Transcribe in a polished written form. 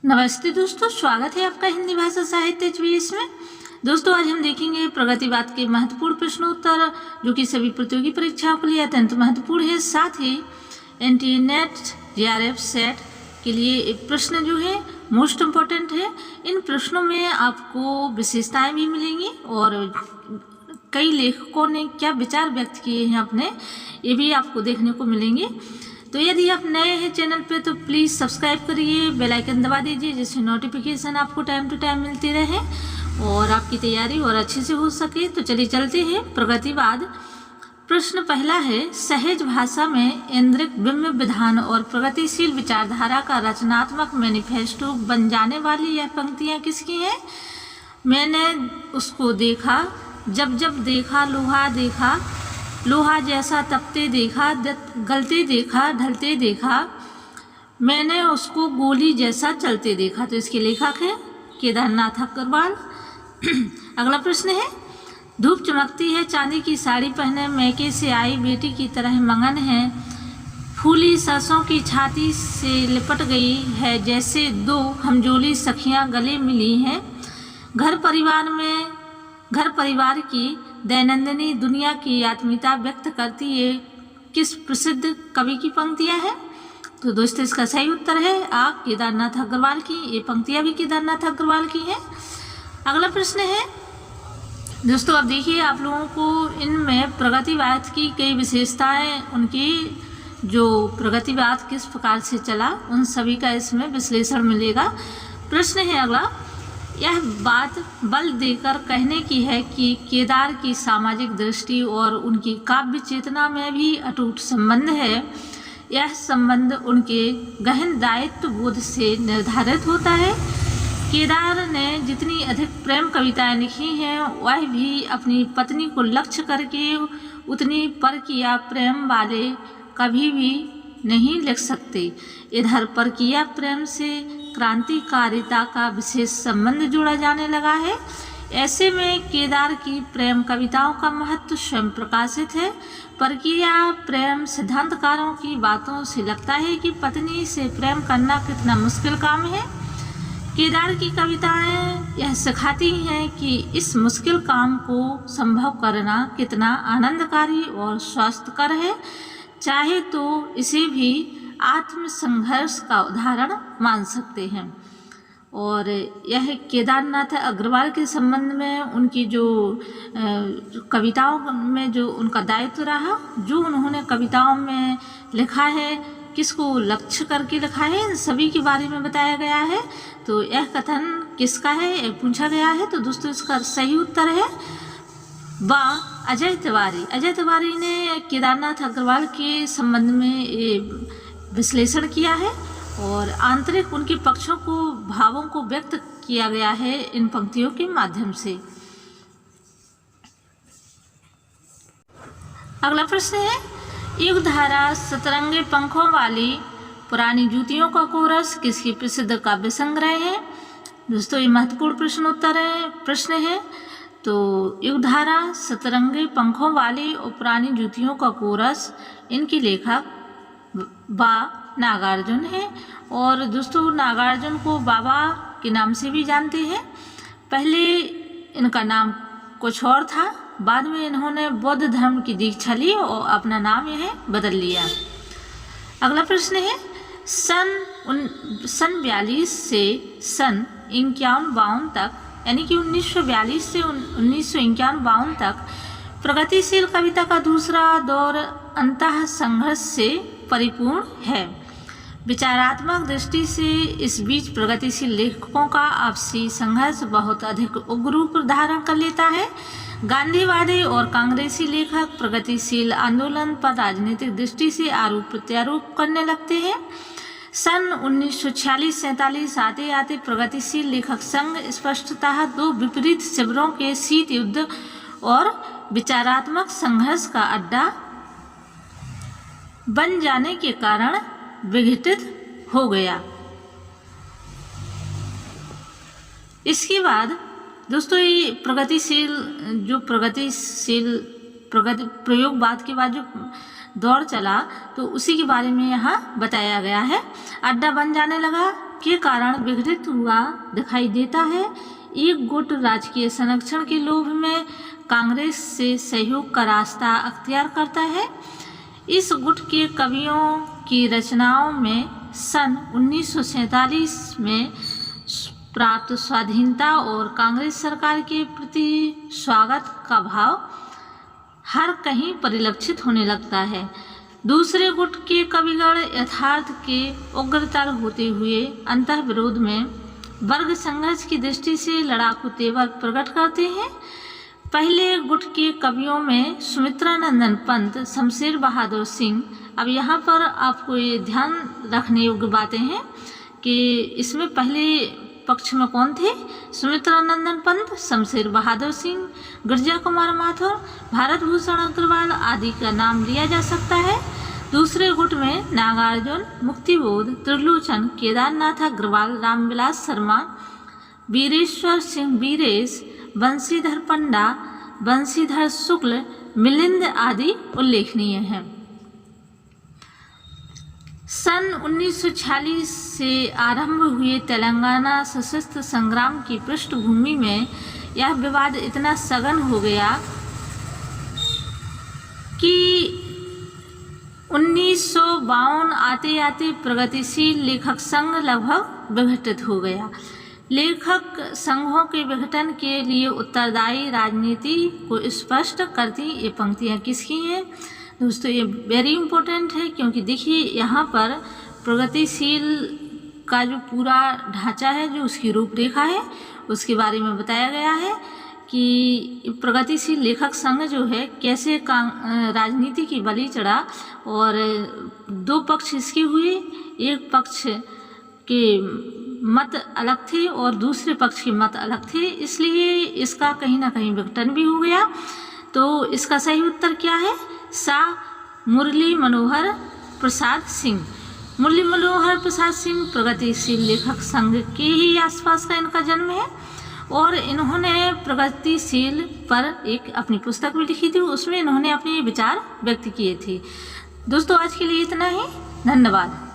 नमस्ते दोस्तों, स्वागत है आपका हिंदी भाषा साहित्य HVS में। दोस्तों, आज हम देखेंगे प्रगतिवाद के महत्वपूर्ण प्रश्नोत्तर जो कि सभी प्रतियोगी परीक्षाओं के लिए अत्यंत महत्वपूर्ण है। साथ ही NTA NET JRF सेट के लिए एक प्रश्न जो है मोस्ट इम्पॉर्टेंट है। इन प्रश्नों में आपको विशेषताएं भी मिलेंगी और कई लेखकों ने क्या विचार व्यक्त किए हैं अपने, ये भी आपको देखने को मिलेंगे। तो यदि आप नए हैं चैनल पे तो प्लीज़ सब्सक्राइब करिए, बेल आइकन दबा दीजिए जिससे नोटिफिकेशन आपको टाइम टू टाइम मिलती रहे और आपकी तैयारी और अच्छे से हो सके। तो चलिए चलते हैं प्रगतिवाद। प्रश्न पहला है, सहज भाषा में ऐन्द्रिक बिंब विधान और प्रगतिशील विचारधारा का रचनात्मक मैनिफेस्टो बन जाने वाली यह पंक्तियाँ किसकी हैं? मैंने उसको देखा, जब जब देखा लोहा देखा, लोहा जैसा तपते देखा, गलते देखा, ढलते देखा, मैंने उसको गोली जैसा चलते देखा। तो इसके लेखक हैं केदारनाथ अग्रवाल। अगला प्रश्न है, धूप चमकती है, चांदी की साड़ी पहने मैके से आई बेटी की तरह मगन है, फूली सरसों की छाती से लिपट गई है जैसे दो हमजोली सखियां गले मिली हैं। घर परिवार की दैनंदिनी दुनिया की आत्मीयता व्यक्त करती है किस प्रसिद्ध कवि की पंक्तियां हैं? तो दोस्तों, इसका सही उत्तर है आ, केदारनाथ अग्रवाल की। ये पंक्तियां भी केदारनाथ अग्रवाल की हैं। अगला प्रश्न है दोस्तों, अब देखिए आप लोगों को इनमें प्रगतिवाद की कई विशेषताएं, उनकी जो प्रगतिवाद किस प्रकार से चला, उन सभी का इसमें विश्लेषण मिलेगा। प्रश्न है अगला, यह बात बल देकर कहने की है कि केदार की सामाजिक दृष्टि और उनकी काव्य चेतना में भी अटूट संबंध है। यह संबंध उनके गहन दायित्व बोध से निर्धारित होता है। केदार ने जितनी अधिक प्रेम कविताएं लिखी हैं वह भी अपनी पत्नी को लक्ष्य करके उतनी परकिया प्रेम वाले कभी भी नहीं लिख सकते। इधर परकिया प्रेम से क्रांतिकारिता का विशेष संबंध जोड़ा जाने लगा है। ऐसे में केदार की प्रेम कविताओं का महत्व स्वयं प्रकाशित है। परकिया प्रेम सिद्धांतकारों की बातों से लगता है कि पत्नी से प्रेम करना कितना मुश्किल काम है। केदार की कविताएं यह सिखाती हैं कि इस मुश्किल काम को संभव करना कितना आनंदकारी और स्वास्थ्यकर है। चाहे तो इसे भी आत्मसंघर्ष का उदाहरण मान सकते हैं। और यह केदारनाथ अग्रवाल के संबंध में उनकी जो कविताओं में जो उनका दायित्व रहा, जो उन्होंने कविताओं में लिखा है, किसको लक्ष्य करके लिखा है, इन सभी के बारे में बताया गया है। तो यह कथन किसका है, यह पूछा गया है। तो दोस्तों, इसका सही उत्तर है बा, अजय तिवारी। अजय तिवारी ने केदारनाथ अग्रवाल के संबंध में ये विश्लेषण किया है और आंतरिक उनके पक्षों को, भावों को व्यक्त किया गया है इन पंक्तियों के माध्यम से। अगला प्रश्न है, युगधारा सतरंगे पंखों वाली पुरानी जूतियों का कोरस किसकी प्रसिद्ध काव्य संग्रह है? दोस्तों, ये महत्वपूर्ण प्रश्न है। तो युगधारा सतरंगे पंखों वाली और पुरानी जूतियों का कोरस, इनके लेखक बा नागार्जुन है। और दोस्तों, नागार्जुन को बाबा के नाम से भी जानते हैं। पहले इनका नाम कुछ और था, बाद में इन्होंने बौद्ध धर्म की दीक्षा ली और अपना नाम यह बदल लिया। अगला प्रश्न है, सन 42 से सन 51-52 तक, यानी कि 1942 से 1951-52 तक प्रगतिशील कविता का दूसरा दौर अंतः संघर्ष से परिपूर्ण है। विचारात्मक दृष्टि से इस बीच प्रगतिशील लेखकों का आपसी संघर्ष बहुत अधिक उग्र रूप धारण कर लेता है। गांधीवादी और कांग्रेसी लेखक प्रगतिशील आंदोलन पर राजनीतिक दृष्टि से आरोप प्रत्यारोप करने लगते हैं। सन 1946-47 आते आते प्रगतिशील लेखक संघ स्पष्टतः दो विपरीत शिविरों के शीत युद्ध और विचारात्मक संघर्ष का अड्डा बन जाने के कारण विघटित हो गया। इसके बाद दोस्तों, ये प्रयोगवाद के बाद जो दौर चला तो उसी के बारे में यहाँ बताया गया है। अड्डा बन जाने लगा के कारण विघटित हुआ दिखाई देता है। एक गुट राजकीय संरक्षण के लोभ में कांग्रेस से सहयोग का रास्ता अख्तियार करता है। इस गुट के कवियों की रचनाओं में सन 1947 में प्राप्त स्वाधीनता और कांग्रेस सरकार के प्रति स्वागत का भाव हर कहीं परिलक्षित होने लगता है। दूसरे गुट के कविगण यथार्थ के उग्रतर होते हुए अंतर्विरोध में वर्ग संघर्ष की दृष्टि से लड़ाकू तेवर प्रकट करते हैं। पहले गुट के कवियों में सुमित्रानंदन पंत, शमशेर बहादुर सिंह। अब यहाँ पर आपको ये ध्यान रखने योग्य बातें हैं कि इसमें पहले पक्ष में कौन थे? सुमित्रानंदन पंत, शमशेर बहादुर सिंह, गिरजा कुमार माथुर, भारत भूषण अग्रवाल आदि का नाम लिया जा सकता है। दूसरे गुट में नागार्जुन, मुक्तिबोध, त्रिलोचन, केदारनाथ अग्रवाल, रामविलास शर्मा, वीरेश्वर सिंह वीरेश, बंशीधर पंडा, बंशीधर शुक्ल, मिलिंद आदि उल्लेखनीय हैं। सन 1946 से आरंभ हुए तेलंगाना सशस्त्र संग्राम की पृष्ठभूमि में यह विवाद इतना सघन हो गया कि 1952 आते आते प्रगतिशील लेखक संघ लगभग विघटित हो गया। लेखक संघों के विघटन के लिए उत्तरदायी राजनीति को स्पष्ट करती ये पंक्तियाँ किसकी हैं? दोस्तों ये वेरी इम्पोर्टेंट है, क्योंकि देखिए यहाँ पर प्रगतिशील का जो पूरा ढांचा है, जो उसकी रूपरेखा है, उसके बारे में बताया गया है कि प्रगतिशील लेखक संघ जो है कैसे राजनीति की बलि चढ़ा और दो पक्ष इसके हुए। एक पक्ष के मत अलग थे और दूसरे पक्ष के मत अलग थे, इसलिए इसका कहीं ना कहीं विघटन भी हो गया। तो इसका सही उत्तर क्या है? शाह मुरली मनोहर प्रसाद सिंह। मुरली मनोहर प्रसाद सिंह प्रगतिशील लेखक संघ के ही आसपास का इनका जन्म है और इन्होंने प्रगतिशील पर एक अपनी पुस्तक भी लिखी थी, उसमें इन्होंने अपने विचार व्यक्त किए थे। दोस्तों आज के लिए इतना ही, धन्यवाद।